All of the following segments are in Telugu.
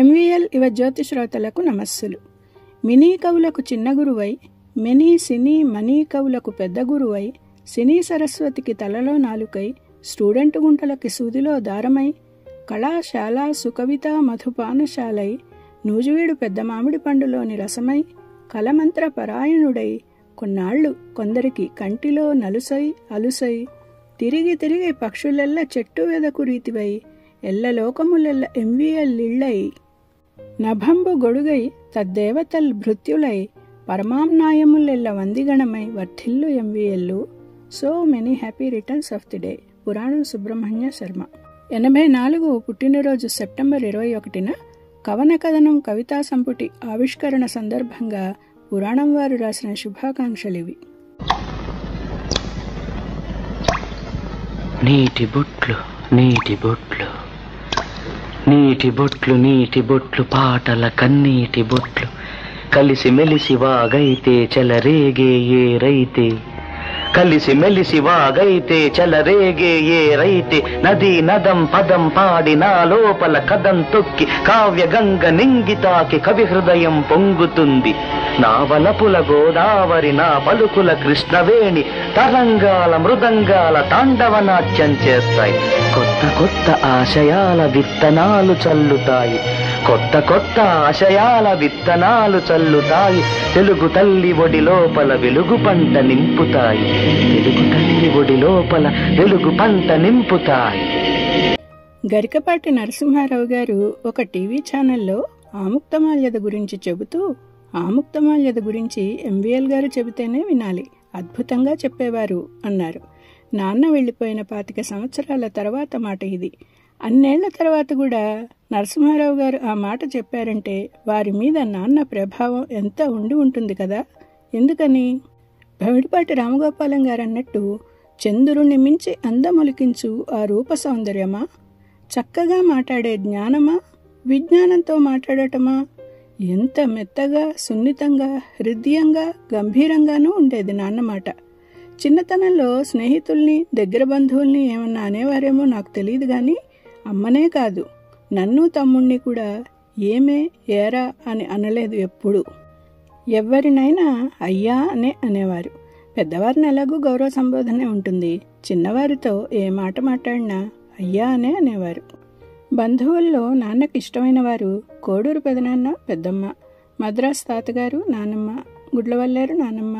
ఎంవీఎల్ యువ జ్యోతి శ్రోతలకు నమస్సులు. మినీ కవులకు చిన్న గురువై, మెనీ సినీ మనీ కవులకు పెద్ద గురువై, సినీ సరస్వతికి తలలో నాలుకై, స్టూడెంట్ గుంటలకి సూదిలో దారమై, కళాశాల సుకవిత మధుపానశాలై, నూజివీడు పెద్ద మామిడి పండులోని రసమై, కలమంత్ర పరాయణుడై, కొన్నాళ్లు కొందరికి కంటిలో నలుసై అలుసై, తిరిగి తిరిగి పక్షులెల్ల చెట్టు వెదకు రీతివై, ఎల్లలోకములెల్ల ఎంవీఎల్ ఇళ్ళై, నభంబు గొడుగై తద్దేవతల్ భృత్యులై, పరమామ్నాయములెల్ల వందిగణమై వర్ధిల్లు MVL. So many happy returns of the day. Puranam Subrahmanya Sharma. 84 పుట్టినరోజు సెప్టెంబర్ 21న కవన కథనం కవితా సంపుటి ఆవిష్కరణ సందర్భంగా పురాణం వారు రాసిన శుభాకాంక్షలివి. నీటి బొట్లు నీటి బొట్లు, నీటి బొట్లు నీటి బొట్లు, పాటల కన్నీటి బొట్లు, కలిసి మెలిసి వాగైతే చెలరేగే ఏ రైతే, కలిసి మెలిసి వాగైతే చెలరేగే ఏ రైతే, నదీ నదం పదం పాడి నా లోపల కదం తొక్కి, కావ్య గంగ నింగితాకి కవి హృదయం పొంగుతుంది. నా వలపుల గోదావరి నా పలుకుల కృష్ణవేణి, తరంగాల మృదంగాల తాండవ నాట్యం చేస్తాయి. కొత్త కొత్త ఆశయాల విత్తనాలు చల్లుతాయి, కొత్త కొత్త ఆశయాల విత్తనాలు చల్లుతాయి. తెలుగు తల్లి ఒడి లోపల వెలుగు పంట నింపుతాయి, తెలుగు తల్లి ఒడి లోపల వెలుగు పంట నింపుతాయి. గరికపాటి నరసింహారావు గారు ఒక టీవీ ఛానల్లో ఆముక్తమాల్యద గురించి చెబుతూ, ఆముక్తమాల్యద గురించి ఎంవీఎల్ గారు చెబితేనే వినాలి, అద్భుతంగా చెప్పేవారు అన్నారు. నాన్న వెళ్ళిపోయిన 25 సంవత్సరాల తర్వాత మాట ఇది. అన్నేళ్ల తర్వాత కూడా నరసింహారావు గారు ఆ మాట చెప్పారంటే వారి మీద నాన్న ప్రభావం ఎంత ఉండి ఉంటుంది కదా. ఎందుకని? భమిడిపాటి రామగోపాలం గారు అన్నట్టు, చంద్రుణ్ణి మించి అందమొలికించు ఆ రూప సౌందర్యమా, చక్కగా మాట్లాడే జ్ఞానమా, విజ్ఞానంతో మాట్లాడటమా, ఎంత మెత్తగా సున్నితంగా హృదయంగా గంభీరంగానూ ఉండేది నాన్నమాట. చిన్నతనంలో స్నేహితుల్ని దగ్గర బంధువుల్ని ఏమన్నా అనేవారేమో నాకు తెలియదు కానీ అమ్మనే కాదు నన్ను తమ్ముణ్ణి కూడా ఏమే ఏరా అని అనలేదు ఎప్పుడు. ఎవరినైనా అయ్యా అనే అనేవారు. పెద్దవారిని ఎలాగూ గౌరవ సంబోధనే ఉంటుంది, చిన్నవారితో ఏ మాట మాట్లాడినా అయ్యా అనే అనేవారు. బంధువుల్లో నాన్నకి ఇష్టమైన వారు కోడూరు పెదనాన్న పెద్దమ్మ, మద్రాసు తాతగారు నానమ్మ, గుడ్లవల్లేరు నానమ్మ,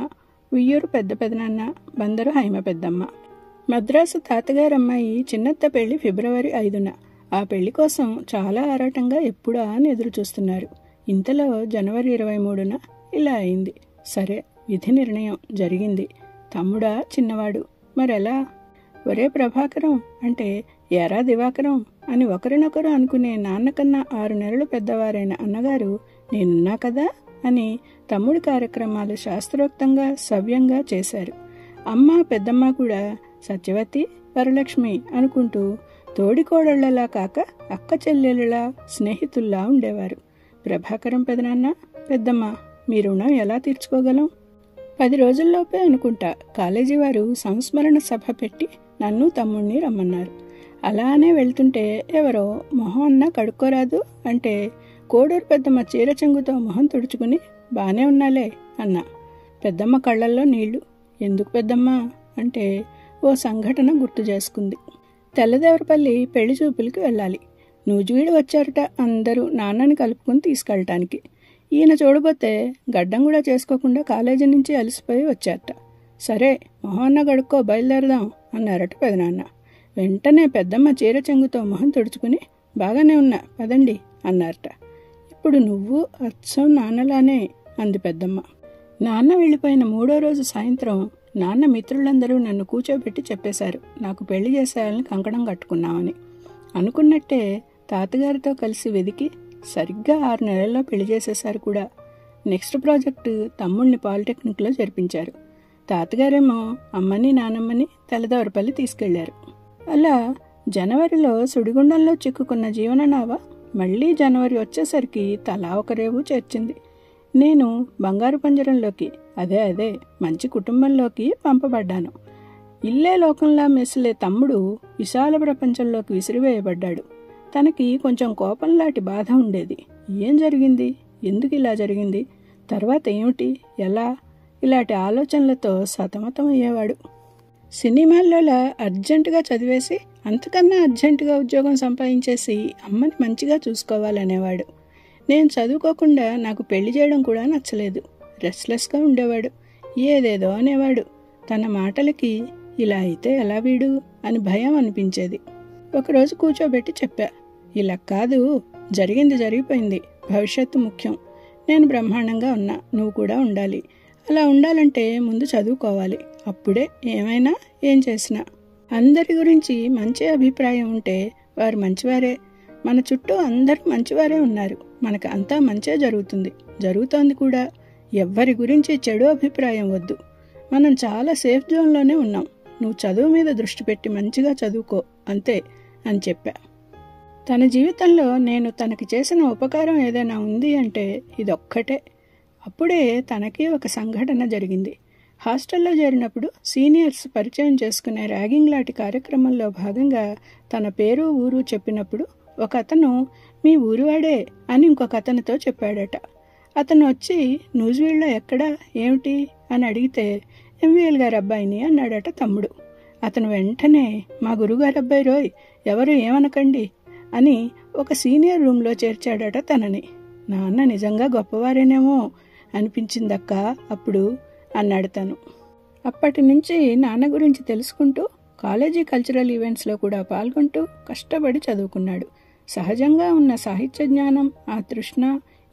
ఉయ్యూరు పెద్ద పెదనాన్న, బందరు హైమ పెద్దమ్మ. మద్రాసు తాతగారు అమ్మాయి చిన్నత్త పెళ్లి ఫిబ్రవరి 5న. ఆ పెళ్లి కోసం చాలా ఆరాటంగా ఎప్పుడా అని ఎదురు చూస్తున్నారు. ఇంతలో జనవరి 23న ఇలా అయింది. సరే, విధి నిర్ణయం జరిగింది. తమ్ముడా చిన్నవాడు, మరెలా? ఒరే ప్రభాకరం అంటే ఎరా దివాకరం అని ఒకరినొకరు అనుకునే నాన్నకన్నా 6 నెలలు పెద్దవారైన అన్నగారు నేనున్నా కదా అని తమ్ముడి కార్యక్రమాలు శాస్త్రోక్తంగా సవ్యంగా చేశారు. అమ్మ పెద్దమ్మ కూడా సత్యవతి వరలక్ష్మి అనుకుంటూ తోడికోడళ్లలా కాక అక్క చెల్లెళ్ళలా స్నేహితుల్లా ఉండేవారు. ప్రభాకరం పెదనాన్న పెద్దమ్మ మీ రుణం ఎలా తీర్చుకోగలం? 10 రోజుల్లోపే అనుకుంటా కాలేజీ వారు సంస్మరణ సభ పెట్టి నన్ను తమ్ముణ్ణి రమ్మన్నారు. అలానే వెళ్తుంటే ఎవరో మొహం అన్నా కడుక్కోరాదు అంటే కోడూరు పెద్దమ్మ చీర చెంగుతో మొహం తుడుచుకుని బానే ఉన్నాలే అన్నా. పెద్దమ్మ కళ్ళల్లో నీళ్లు. ఎందుకు పెద్దమ్మ అంటే ఓ సంఘటన గుర్తు చేసుకుంది. తెల్లదేవరపల్లి పెళ్లి చూపులకి వెళ్ళాలి. నూజివీడు వచ్చారట అందరూ నాన్నని కలుపుకుని తీసుకెళ్ళటానికి. ఈయన చూడబోతే గడ్డం కూడా చేసుకోకుండా కాలేజీ నుంచి అలసిపోయి వచ్చారట. సరే మొహం అన్న గడుక్కో బయలుదేరదాం అన్నారట పెదనాన్న. వెంటనే పెద్దమ్మ చీర చెంగుతో మొహం తుడుచుకుని బాగానే ఉన్నా పదండి అన్నారట. ఇప్పుడు నువ్వు అచ్చం నాన్నలానే అంది పెద్దమ్మ. నాన్న వెళ్ళిపోయిన 3వ రోజు సాయంత్రం నాన్న మిత్రులందరూ నన్ను కూర్చోబెట్టి చెప్పేశారు నాకు పెళ్లి చేసేయాలని కంకణం కట్టుకున్నామని. అనుకున్నట్టే తాతగారితో కలిసి వెదికి సరిగ్గా 6 నెలల్లో పెళ్లి చేసేశారు కూడా. నెక్స్ట్ ప్రాజెక్టు తమ్ముడిని పాలిటెక్నిక్లో చేర్పించారు. తాతగారేమో అమ్మని నానమ్మని తెల్లదవరపల్లి తీసుకెళ్లారు. అలా జనవరిలో సుడిగుండంలో చిక్కుకున్న జీవననావ మళ్లీ జనవరి వచ్చేసరికి తలా ఒక రేవు చేర్చింది. నేను బంగారు పంజరంలోకి, అదే మంచి కుటుంబంలోకి పంపబడ్డాను. ఇల్లే లోకంలా మెసిలే తమ్ముడు విశాల ప్రపంచంలోకి విసిరివేయబడ్డాడు. తనకి కొంచెం కోపంలాంటి బాధ ఉండేది. ఏం జరిగింది, ఎందుకు ఇలా జరిగింది, తర్వాత ఏమిటి, ఎలా, ఇలాంటి ఆలోచనలతో సతమతమయ్యేవాడు. సినిమాల్లో అర్జెంటుగా చదివేసి అంతకన్నా అర్జెంటుగా ఉద్యోగం సంపాదించేసి అమ్మని మంచిగా చూసుకోవాలనేవాడు. నేను చదువుకోకుండా నాకు పెళ్లి చేయడం కూడా నచ్చలేదు. రెస్ట్లెస్గా ఉండేవాడు. ఏదేదో అనేవాడు. తన మాటలకి ఇలా అయితే ఎలా వీడు అని భయం అనిపించేది. ఒకరోజు కూర్చోబెట్టి చెప్పా, ఇలా కాదు, జరిగింది జరిగిపోయింది, భవిష్యత్తు ముఖ్యం. నేను బ్రహ్మాండంగా ఉన్నా, నువ్వు కూడా ఉండాలి. అలా ఉండాలంటే ముందు చదువుకోవాలి. అప్పుడే ఏమైనా ఏం చేసినా. అందరి గురించి మంచి అభిప్రాయం ఉంటే వారు మంచివారే. మన చుట్టూ అందరూ మంచివారే ఉన్నారు. మనకు అంతా మంచే జరుగుతుంది, జరుగుతోంది కూడా. ఎవ్వరి గురించి చెడు అభిప్రాయం వద్దు. మనం చాలా సేఫ్ జోన్లోనే ఉన్నాం. నువ్వు చదువు మీద దృష్టి పెట్టి మంచిగా చదువుకో అంతే అని చెప్పా. తన జీవితంలో నేను తనకి చేసిన ఉపకారం ఏదైనా ఉంది అంటే ఇదొక్కటే. అప్పుడే తనకి ఒక సంఘటన జరిగింది. హాస్టల్లో చేరినప్పుడు సీనియర్స్ పరిచయం చేసుకునే ర్యాగింగ్ లాంటి కార్యక్రమంలో భాగంగా తన పేరు ఊరు చెప్పినప్పుడు ఒక అతను మీ ఊరివాడే అని ఇంకొక అతనితో చెప్పాడట. అతను వచ్చి నూజివీడులో ఎక్కడా ఏమిటి అని అడిగితే ఎంవీఎల్ గారి అబ్బాయిని అన్నాడట తమ్ముడు. అతను వెంటనే మా గురుగారి అబ్బాయి రోయ్, ఎవరు ఏమనకండి అని ఒక సీనియర్ రూమ్లో చేర్చాడట తనని. నాన్న నిజంగా గొప్పవారేనేమో అనిపించిందక్క అప్పుడు అన్నాడు తను. అప్పటి నుంచి నాన్న గురించి తెలుసుకుంటూ కాలేజీ కల్చరల్ ఈవెంట్స్లో కూడా పాల్గొంటూ కష్టపడి చదువుకున్నాడు. సహజంగా ఉన్న సాహిత్య జ్ఞానం, ఆ తృష్ణ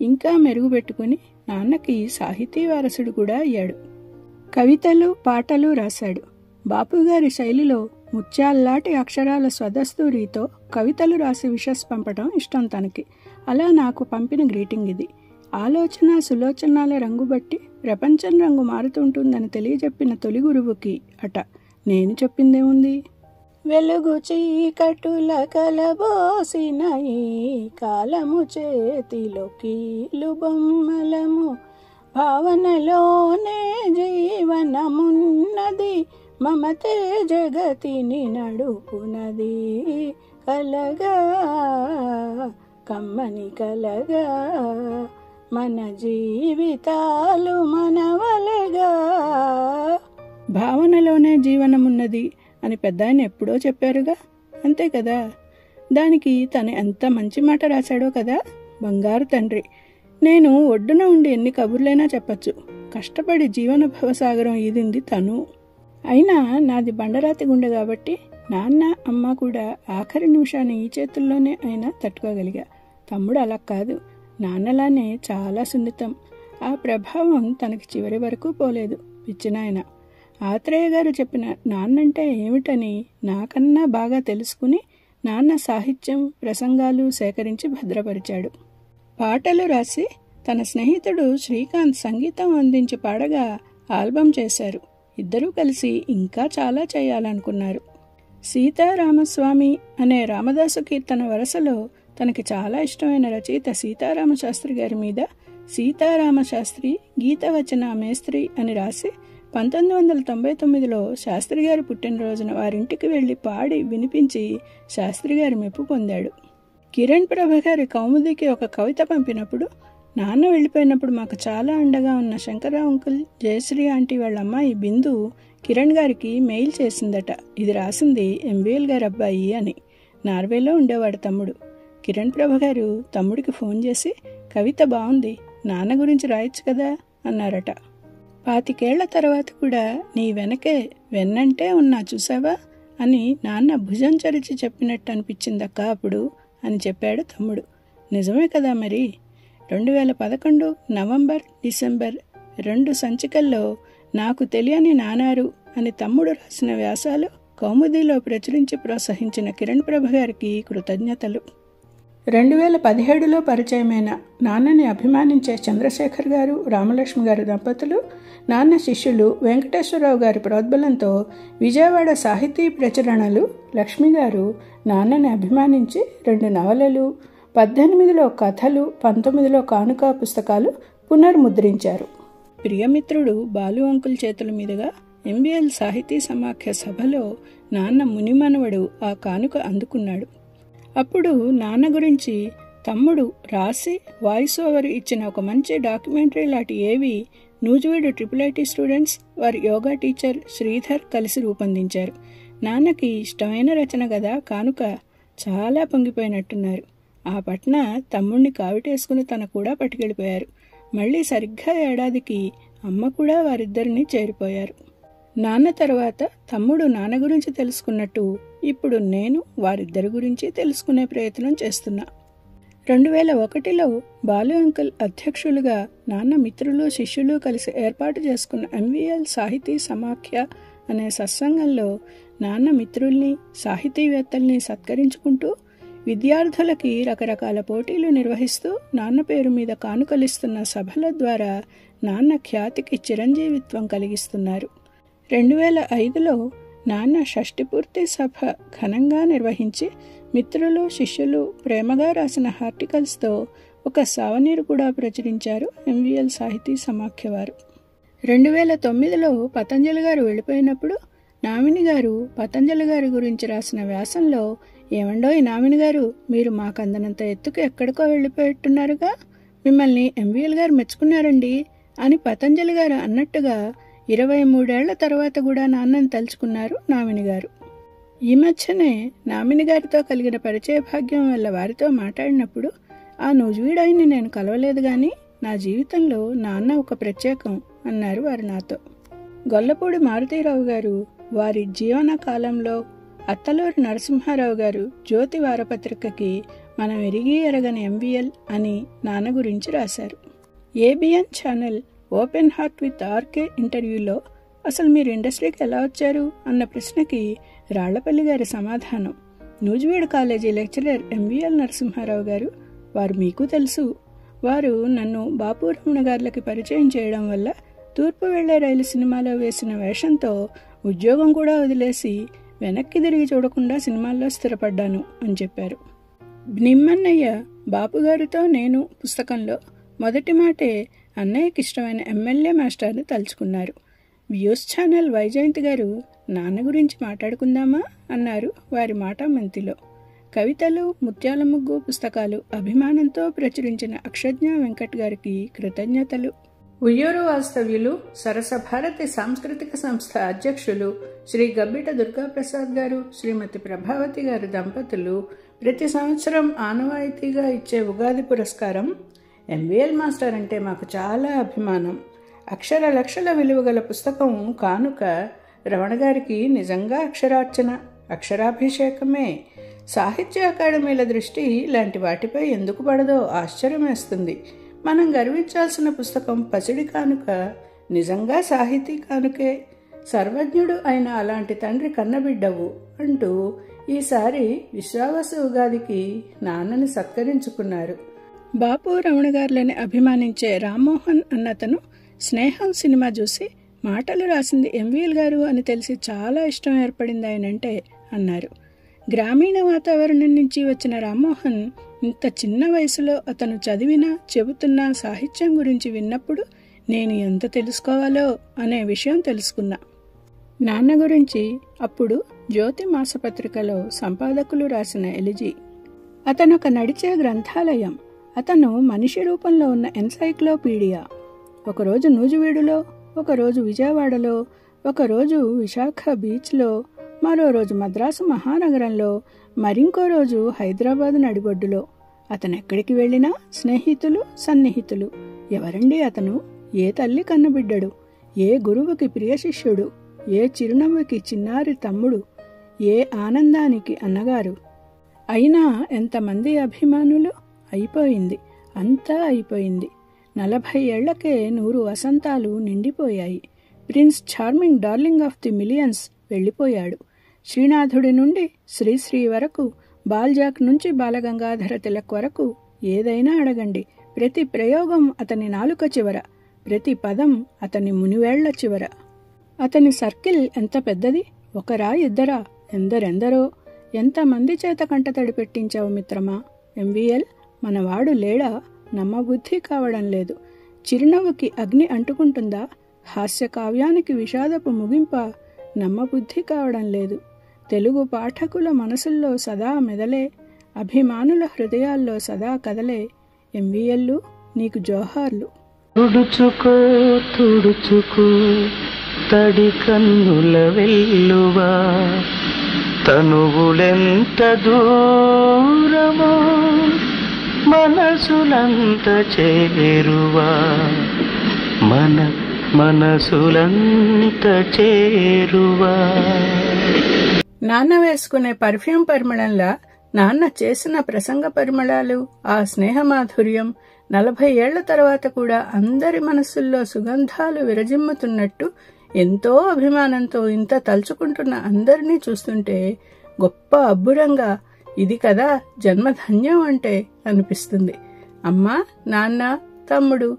ఇంకా మెరుగుపెట్టుకుని నాన్నకి సాహితీ వారసుడు కూడా అయ్యాడు. కవితలు, పాటలు రాశాడు. బాపుగారి శైలిలో ముత్యాల్లాంటి అక్షరాల స్వదస్తూరితో కవితలు రాసి విషస్ పంపడం ఇష్టం తనకి. అలా నాకు పంపిన గ్రీటింగ్ ఇది. ఆలోచన సులోచనాల రంగు బట్టి ప్రపంచం రంగు మారుతుంటుందని తెలియజెప్పిన తొలి గురువుకి అట. నేను చెప్పిందేముంది? వెలుగు చీకటుల కలబోసిన ఈ కాలము చేతిలో కీలు బొమ్మలము, భావనలోనే జీవనమున్నది, మమతే జగతిని నడుపునది, కలగా కమ్మని కలగా మన జీవితాలు మనవలగా. భావనలోనే జీవనమున్నది అని పెద్దాయన ఎప్పుడో చెప్పారుగా, అంతే కదా. దానికి తను ఎంత మంచి మాట రాశాడో కదా. బంగారు తండ్రి. నేను ఒడ్డున ఉండి ఎన్ని కబుర్లైనా చెప్పచ్చు. కష్టపడి జీవన భవసాగరం ఈదింది తను. అయినా నాది బండరాతి గుండె కాబట్టి నాన్న అమ్మ కూడా ఆఖరి నిమిషాన్ని ఈ చేతుల్లోనే అయినా తట్టుకోగలిగా. తమ్ముడు అలా కాదు, నాన్నలానే చాలా సున్నితం. ఆ ప్రభావం తనకి చివరి వరకు పోలేదు. పిచ్చినాయన. ఆత్రేయ గారు చెప్పిన నాన్నంటే ఏమిటని నాకన్నా బాగా తెలుసుకుని నాన్న సాహిత్యం, ప్రసంగాలు సేకరించి భద్రపరిచాడు. పాటలు రాసి తన స్నేహితుడు శ్రీకాంత్ సంగీతం అందించి పాడగా ఆల్బం చేశారు. ఇద్దరూ కలిసి ఇంకా చాలా చేయాలనుకున్నారు. సీతారామస్వామి అనే రామదాసు కీర్తన వరసలో తనకి చాలా ఇష్టమైన రచయిత సీతారామశాస్త్రి గారి మీద సీతారామశాస్త్రి గీతవచన మేస్త్రి అని రాసి 1999లో శాస్త్రి గారి పుట్టినరోజున వారింటికి వెళ్లి పాడి వినిపించి శాస్త్రి గారి మెప్పు పొందాడు. కిరణ్ ప్రభ గారి కౌముదికి ఒక కవిత పంపినప్పుడు నాన్న వెళ్ళిపోయినప్పుడు మాకు చాలా అండగా ఉన్న శంకర్రావు అంకుల్, జయశ్రీ ఆంటీ వాళ్ళ అమ్మాయి బిందు కిరణ్ గారికి మెయిల్ చేసిందట. ఇది రాసింది ఎంవీఎల్ గారి అబ్బాయి అని. నార్వేలో ఉండేవాడు తమ్ముడు. కిరణ్ ప్రభ గారు తమ్ముడికి ఫోన్ చేసి కవిత బాగుంది, నాన్న గురించి రాయొచ్చు కదా అన్నారట. 25 ఏళ్ల తర్వాత కూడా నీ వెనకే వెన్నంటే ఉన్నా చూసావా అని నాన్న భుజం చరిచి చెప్పినట్టు అనిపించిందక్క అప్పుడు అని చెప్పాడు తమ్ముడు. నిజమే కదా మరి. 2011 నవంబర్, డిసెంబర్ 2 సంచికల్లో నాకు తెలియని నానారు అని తమ్ముడు రాసిన వ్యాసాలు కౌముదిలో ప్రచురించి ప్రోత్సహించిన కిరణ్ ప్రభ గారికి కృతజ్ఞతలు. 2017లో పరిచయమైన నాన్నని అభిమానించే చంద్రశేఖర్ గారు, రామలక్ష్మి గారు దంపతులు నాన్న శిష్యులు వెంకటేశ్వరరావు గారి ప్రోద్బలంతో విజయవాడ సాహితీ ప్రచురణలు లక్ష్మి గారు నాన్నని అభిమానించి 2 నవలలు, 18లో కథలు, 19లో కానుక పుస్తకాలు పునర్ముద్రించారు. ప్రియమిత్రుడు బాలు అంకుల్ చేతుల మీదుగా ఎంబీఎల్ సాహితీ సమాఖ్య సభలో నాన్న మునిమనవడు ఆ కానుక అందుకున్నాడు. అప్పుడు నాన్న గురించి తమ్ముడు రాసి వాయిస్ ఓవర్ ఇచ్చిన ఒక మంచి డాక్యుమెంటరీ లాంటి ఏవి నూజివీడు ట్రిపుల్ స్టూడెంట్స్, వారి యోగా టీచర్ శ్రీధర్ కలిసి రూపొందించారు. నాన్నకి ఇష్టమైన రచన కదా కానుక. చాలా పొంగిపోయినట్టున్నారు. ఆ పట్న తమ్ముణ్ణి కావిటేసుకుని తన కూడా పట్టుకెళ్ళిపోయారు. మళ్ళీ సరిగ్గా ఏడాదికి అమ్మ కూడా వారిద్దరిని చేరిపోయారు. నాన్న తర్వాత తమ్ముడు నాన్న గురించి తెలుసుకున్నట్టు ఇప్పుడు నేను వారిద్దరి గురించి తెలుసుకునే ప్రయత్నం చేస్తున్నా. 2001లో బాలు అంకుల్ అధ్యక్షులుగా నాన్న మిత్రులు శిష్యులు కలిసి ఏర్పాటు చేసుకున్న MVL సాహితీ సమాఖ్య అనే సత్సంగంలో నాన్న మిత్రుల్ని సాహితీవేత్తల్ని సత్కరించుకుంటూ విద్యార్థులకి రకరకాల పోటీలు నిర్వహిస్తూ నాన్న పేరు మీద కానుకలిస్తున్న సభల ద్వారా నాన్న ఖ్యాతికి చిరంజీవిత్వం కలిగిస్తున్నారు. 2005లో నాన్న షష్ఠిపూర్తి సభ ఘనంగా నిర్వహించి మిత్రులు శిష్యులు ప్రేమగా రాసిన ఆర్టికల్స్తో ఒక సావనీరు కూడా ప్రచురించారు MVL సాహితీ సమాఖ్య వారు. 2009లో పతంజలి గారు వెళ్ళిపోయినప్పుడు నామిని గారు పతంజలి గారి గురించి రాసిన వ్యాసంలో, ఏమండోయ్ నామిని గారు, మీరు మాకందనంత ఎత్తుకు ఎక్కడికో వెళ్ళిపోయేట్టున్నారుగా, మిమ్మల్ని MVL గారు మెచ్చుకున్నారండి అని పతంజలి గారు అన్నట్టుగా 23 ఏళ్ల తర్వాత కూడా నాన్నని తలుచుకున్నారు నామిని గారు. ఈ మధ్యనే నామిని గారితో కలిగిన పరిచయ భాగ్యం వల్ల వారితో మాట్లాడినప్పుడు, ఆ నూజివీడాయిని నేను కలవలేదు గాని నా జీవితంలో నాన్న ఒక ప్రత్యేకం అన్నారు వారు నాతో. గొల్లపూడి మారుతీరావు గారు వారి జీవన కాలంలో అత్తలూరి నరసింహారావు గారు జ్యోతి వారపత్రికకి మనం ఎరిగి ఎరగని MVL అని నాన్న గురించి రాశారు. ABN channel open heart with RK ఇంటర్వ్యూలో అసలు మీరు ఇండస్ట్రీకి ఎలా వచ్చారు అన్న ప్రశ్నకి రాళ్లపల్లి గారి సమాధానం, Nuzvid college lecturer MVL Narasimha Rao గారు, వారు మీకు తెలుసు, వారు నన్ను బాపు రమణ గారులకి పరిచయం చేయడం వల్ల తూర్పు వెళ్లే రైలు సినిమాలో వేసిన వేషంతో ఉద్యోగం కూడా వదిలేసి వెనక్కి తిరిగి చూడకుండా సినిమాల్లో స్థిరపడ్డాను అని చెప్పారు. నిమ్మన్నయ్య బాపుగారితో నేను పుస్తకంలో మొదటి మాటే అన్నయ్యకి ఇష్టమైన MLA మాస్టర్ని తలుచుకున్నారు. వ్యూస్ ఛానల్ వైజయంతి గారు నాన్న గురించి మాట్లాడుకుందామా అన్నారు వారి మాట మంతిలో. కవితలు ముత్యాల ముగ్గు పుస్తకాలు అభిమానంతో ప్రచురించిన అక్షజ్ఞ వెంకట్ గారికి కృతజ్ఞతలు. ఉయ్యూరు వాస్తవ్యులు సరస భారతి సాంస్కృతిక సంస్థ అధ్యక్షులు శ్రీ గబ్బిట దుర్గాప్రసాద్ గారు, శ్రీమతి ప్రభావతి గారి దంపతులు ప్రతి సంవత్సరం ఆనవాయితీగా ఇచ్చే ఉగాది పురస్కారం. MVL మాస్టర్ అంటే మాకు చాలా అభిమానం. అక్షర లక్షల విలువగల పుస్తకం కానుక రమణ గారికి నిజంగా అక్షరార్చన, అక్షరాభిషేకమే. సాహిత్య అకాడమీల దృష్టి ఇలాంటి వాటిపై ఎందుకు పడదో ఆశ్చర్యం వేస్తుంది. మనం గర్వించాల్సిన పుస్తకం పసిడి కానుక నిజంగా సాహితీ కానుకే. సర్వజ్ఞుడు అయిన అలాంటి తండ్రి కన్నబిడ్డవు అంటూ ఈసారి విశ్వావసు ఉగాదికి నాన్నని సత్కరించుకున్నారు. బాపు రమణ గారులని అభిమానించే రామ్మోహన్ అన్నతను స్నేహం సినిమా చూసి మాటలు రాసింది MVL గారు అని తెలిసి చాలా ఇష్టం ఏర్పడింది ఆయనంటే అన్నారు. గ్రామీణ వాతావరణం నుంచి వచ్చిన రామ్మోహన్ ఇంత చిన్న వయసులో అతను చదివినా చెబుతున్న సాహిత్యం గురించి విన్నప్పుడు నేను ఎంత తెలుసుకోవాలో అనే విషయం తెలుసుకున్నా. నాన్న గురించి అప్పుడు జ్యోతి మాసపత్రికలో సంపాదకులు రాసిన ఎలిజీ. అతనొక నడిచే గ్రంథాలయం, అతను మనిషి రూపంలో ఉన్న ఎన్సైక్లోపీడియా. ఒకరోజు నూజివీడులో, ఒకరోజు విజయవాడలో, ఒకరోజు విశాఖ బీచ్లో, మరో రోజు మద్రాసు మహానగరంలో, మరింకో రోజు హైదరాబాద్ నడిబొడ్డులో. అతను ఎక్కడికి వెళ్ళినా స్నేహితులు, సన్నిహితులు. ఎవరండి అతను? ఏ తల్లి కన్నబిడ్డడు, ఏ గురువుకి ప్రియ శిష్యుడు, ఏ చిరునవ్వుకి చిన్నారి తమ్ముడు, ఏ ఆనందానికి అన్నగారు. అయినా ఎంతమంది అభిమానులు. అయిపోయింది, అంతా అయిపోయింది. 40 ఏళ్లకే 100 వసంతాలు నిండిపోయాయి. Prince charming darling of the millions వెళ్ళిపోయాడు. శ్రీనాథుడి నుండి శ్రీశ్రీ వరకు, బాల్జాక్ నుంచి బాలగంగాధర తిలక్ వరకు ఏదైనా అడగండి, ప్రతి ప్రయోగం అతని నాలుక చివర, ప్రతి పదం అతని మునివేళ్ల చివర. అతని సర్కిల్ ఎంత పెద్దది! ఒకరా ఇద్దరా, ఎందరెందరో. ఎంతమంది చేత కంటతడి పెట్టించావు మిత్రమా. MVL మనవాడు లేడా? నమ్మబుద్ధి కావడం లేదు. చిరునవ్వుకి అగ్ని అంటుకుంటుందా? హాస్య కావ్యానికి విషాదపు ముగింప? నమ్మబుద్ధి కావడం లేదు. తెలుగు పాఠకుల మనసుల్లో సదా మెదలే అభిమానుల హృదయాల్లో సదా కదలే ఎంవీఎల్లు నీకు జోహార్లు. తుడుచుకో తుడుచుకో తడి కన్నుల వెల్లువా, తనువులెంత దూరమో మనసులంత చేరువా, మన మనసులంత చేరువా. నాన్న వేసుకునే పర్ఫ్యూమ్ పరిమళంలా నాన్న చేసిన ప్రసంగ పరిమళాలు, ఆ స్నేహమాధుర్యం 40 ఏళ్ల తర్వాత కూడా అందరి మనసుల్లో సుగంధాలు విరజిమ్ముతున్నట్టు ఎంతో అభిమానంతో ఇంత తలుచుకుంటున్న అందరినీ చూస్తుంటే గొప్ప అబ్బురంగా ఇది కదా జన్మధన్యం అంటే అనిపిస్తుంది. అమ్మా, నాన్న, తమ్ముడు,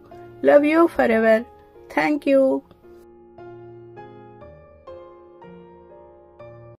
love you for ever. Thank you.